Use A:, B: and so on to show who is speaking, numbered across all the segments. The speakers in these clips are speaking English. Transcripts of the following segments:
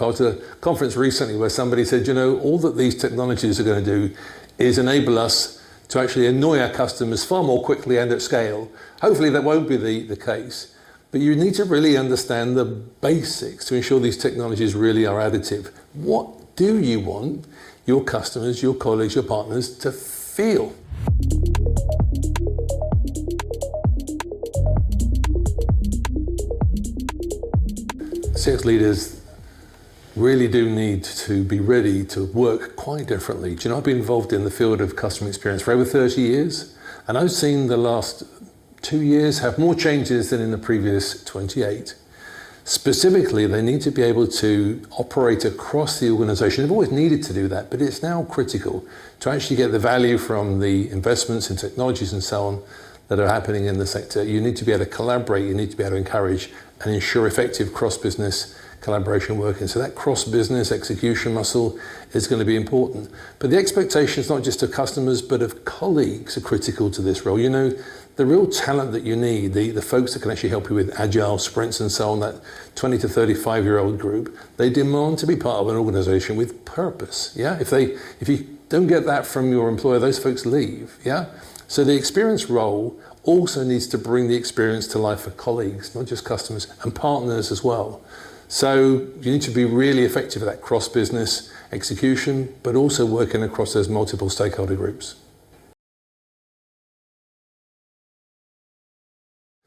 A: I was at a conference recently where somebody said, you know, all that these technologies are going to do is enable us to actually annoy our customers far more quickly and at scale. Hopefully that won't be the case, but you need to really understand the basics to ensure these technologies really are additive. What do you want your customers, your colleagues, your partners to feel? CX leaders really do need to be ready to work quite differently. Do you know, I've been involved in the field of customer experience for over 30 years, and I've seen the last 2 years have more changes than in the previous 28. Specifically, they need to be able to operate across the organization. They've always needed to do that, but it's now critical to actually get the value from the investments in technologies and so on that are happening in the sector. You need to be able to collaborate, you need to be able to encourage and ensure effective cross-business collaboration working. So that cross-business execution muscle is going to be important. But the expectations, not just of customers, but of colleagues, are critical to this role. You know, the real talent that you need, the folks that can actually help you with agile sprints and so on, that 20 to 35-year-old group, they demand to be part of an organization with purpose. Yeah, if you don't get that from your employer, those folks leave. Yeah, so the experience role also needs to bring the experience to life for colleagues, not just customers, and partners as well. So you need to be really effective at that cross-business execution, but also working across those multiple stakeholder groups.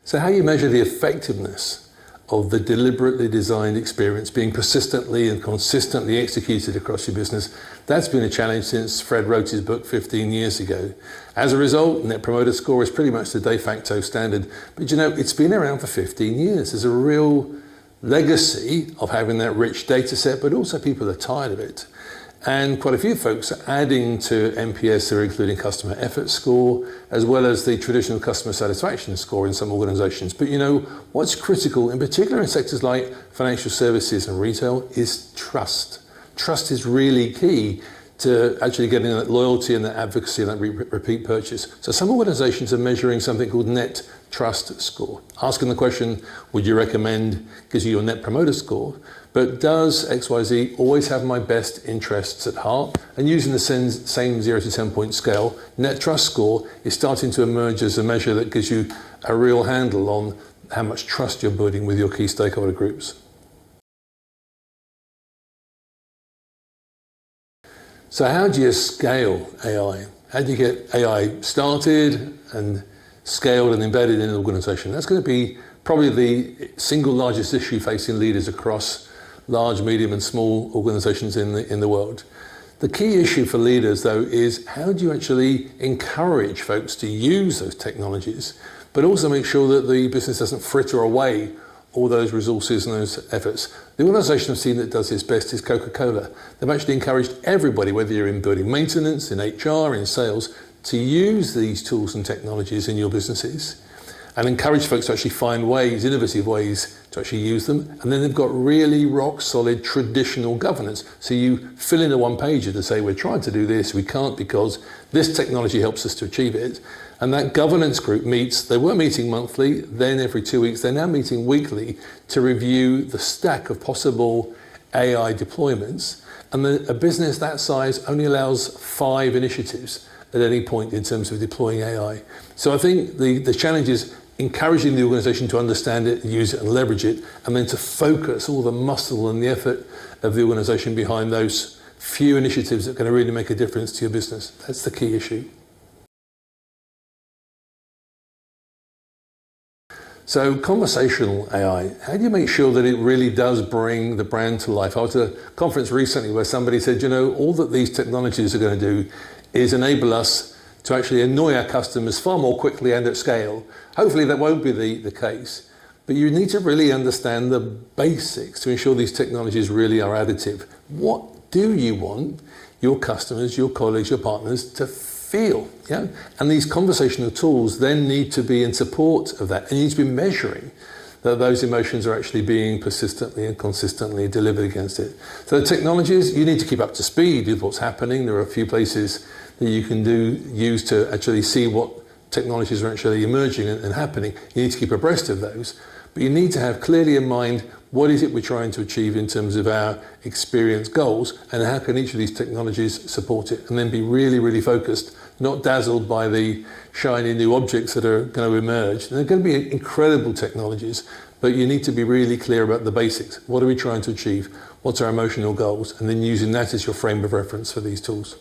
A: So how you measure the effectiveness of the deliberately designed experience being persistently and consistently executed across your business, that's been a challenge since Fred wrote his book 15 years ago. As a result, Net Promoter Score is pretty much the de facto standard. But you know, it's been around for 15 years. There's a real legacy of having that rich data set, but also people are tired of it. And quite a few folks are adding to NPS, they're including customer effort score, as well as the traditional customer satisfaction score in some organizations. But you know, what's critical, in particular in sectors like financial services and retail, is trust. Trust is really key to actually getting that loyalty and that advocacy and that repeat purchase. So some organizations are measuring something called Net Trust Score. Asking the question, would you recommend, gives you your Net Promoter Score, but does XYZ always have my best interests at heart? And using the same 0 to 10 point scale, Net Trust Score is starting to emerge as a measure that gives you a real handle on how much trust you're building with your key stakeholder groups. So how do you scale AI? How do you get AI started and scaled and embedded in an organization? That's going to be probably the single largest issue facing leaders across large, medium and small organizations in the world. The key issue for leaders, though, is how do you actually encourage folks to use those technologies, but also make sure that the business doesn't fritter away all those resources and those efforts. The organization I've seen that does this best is Coca-Cola. They've actually encouraged everybody, whether you're in building maintenance, in HR, in sales, to use these tools and technologies in your businesses and encourage folks to actually find ways, innovative ways to actually use them. And then they've got really rock solid traditional governance. So you fill in a one pager to say, we're trying to do this, we can't because this technology helps us to achieve it. And that governance group meets, they were meeting monthly, then every 2 weeks, they're now meeting weekly to review the stack of possible AI deployments. And a business that size only allows 5 initiatives at any point in terms of deploying AI. So I think the challenge is encouraging the organization to understand it, use it and leverage it, and then to focus all the muscle and the effort of the organization behind those few initiatives that are going to really make a difference to your business. That's the key issue. So conversational AI, how do you make sure that it really does bring the brand to life? I was at a conference recently where somebody said, you know, all that these technologies are going to do is enable us to actually annoy our customers far more quickly and at scale. Hopefully that won't be the case, but you need to really understand the basics to ensure these technologies really are additive. What do you want your customers, your colleagues, your partners to feel? Yeah? And these conversational tools then need to be in support of that, and you need to be measuring that those emotions are actually being persistently and consistently delivered against it. So the technologies, you need to keep up to speed with what's happening. There are a few places that you can use to actually see what technologies are actually emerging and happening. You need to keep abreast of those, but you need to have clearly in mind what is it we're trying to achieve in terms of our experience goals, and how can each of these technologies support it, and then be really, really focused, not dazzled by the shiny new objects that are going to emerge. And they're going to be incredible technologies, but you need to be really clear about the basics. What are we trying to achieve? What's our emotional goals? And then using that as your frame of reference for these tools.